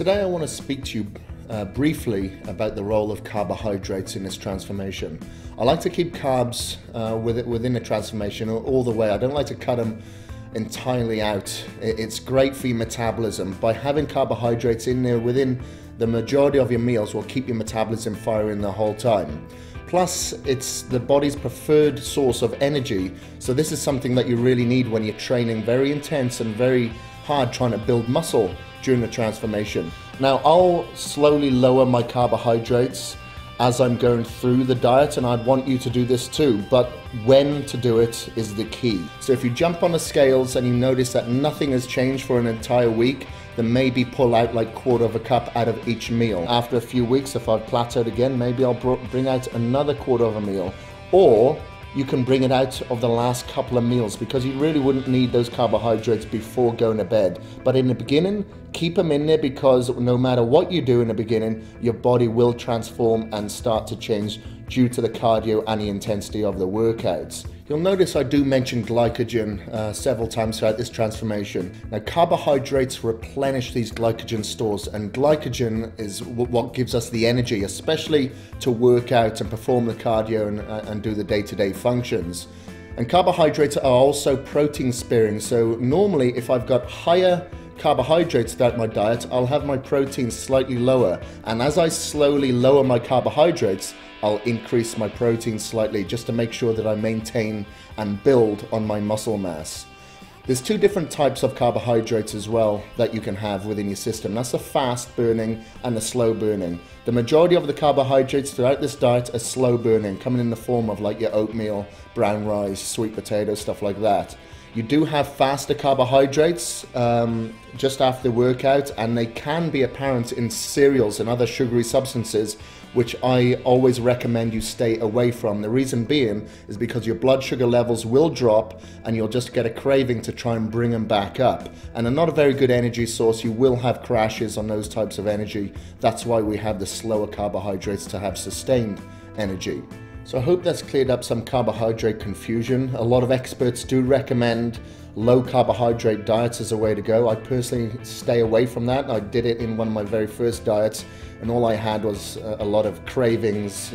Today I want to speak to you briefly about the role of carbohydrates in this transformation. I like to keep carbs within the transformation all the way. I don't like to cut them entirely out. It's great for your metabolism. By having carbohydrates in there within the majority of your meals will keep your metabolism firing the whole time. Plus, it's the body's preferred source of energy. So this is something that you really need when you're training very intense and very hard trying to build muscle during the transformation. Now, I'll slowly lower my carbohydrates as I'm going through the diet, and I'd want you to do this too, but when to do it is the key. So if you jump on the scales and you notice that nothing has changed for an entire week, then maybe pull out like 1/4 cup out of each meal. After a few weeks, if I've plateaued again, maybe I'll bring out another 1/4 meal. Or you can bring it out of the last couple of meals, because you really wouldn't need those carbohydrates before going to bed. But in the beginning, keep them in there, because no matter what you do in the beginning, your body will transform and start to change due to the cardio and the intensity of the workouts. You'll notice I do mention glycogen several times throughout this transformation. Now, carbohydrates replenish these glycogen stores, and glycogen is what gives us the energy, especially to work out and perform the cardio and do the day-to-day functions. And carbohydrates are also protein sparing. So normally, if I've got higher carbohydrates throughout my diet, I'll have my protein slightly lower. And as I slowly lower my carbohydrates, I'll increase my protein slightly, just to make sure that I maintain and build on my muscle mass. There's two different types of carbohydrates as well that you can have within your system. That's the fast burning and the slow burning. The majority of the carbohydrates throughout this diet are slow burning, coming in the form of like your oatmeal, brown rice, sweet potatoes, stuff like that. You do have faster carbohydrates just after the workout, and they can be apparent in cereals and other sugary substances, which I always recommend you stay away from. The reason being is because your blood sugar levels will drop and you'll just get a craving to try and bring them back up. And they're not a very good energy source. You will have crashes on those types of energy. That's why we have the slower carbohydrates to have sustained energy. So I hope that's cleared up some carbohydrate confusion. A lot of experts do recommend low carbohydrate diets as a way to go. I personally stay away from that. I did it in one of my very first diets, and all I had was a lot of cravings,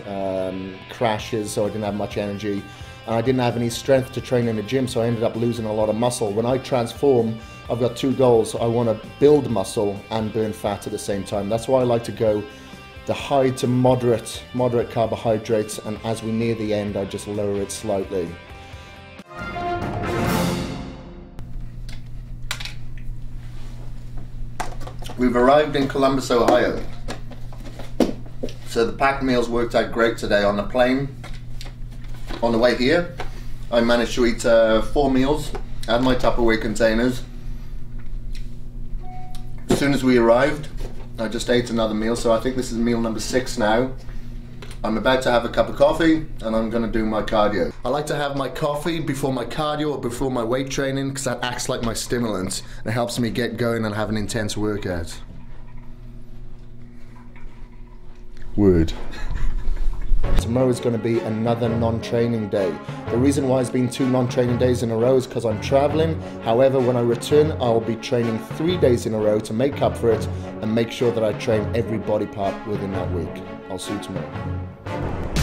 crashes, so I didn't have much energy, and I didn't have any strength to train in the gym, so I ended up losing a lot of muscle. When I transform, I've got two goals. I want to build muscle and burn fat at the same time. That's why I like to go the high to moderate carbohydrates, and as we near the end, I just lower it slightly. We've arrived in Columbus, Ohio. So the packed meals worked out great today. On the plane, on the way here, I managed to eat 4 meals out of my Tupperware containers. As soon as we arrived, I just ate another meal, so I think this is meal number 6 now. I'm about to have a cup of coffee and I'm going to do my cardio. I like to have my coffee before my cardio or before my weight training, because that acts like my stimulant. It helps me get going and have an intense workout. Word. Tomorrow is going to be another non-training day. The reason why it's been 2 non-training days in a row is because I'm traveling. However, when I return, I'll be training 3 days in a row to make up for it and make sure that I train every body part within that week. I'll see you tomorrow.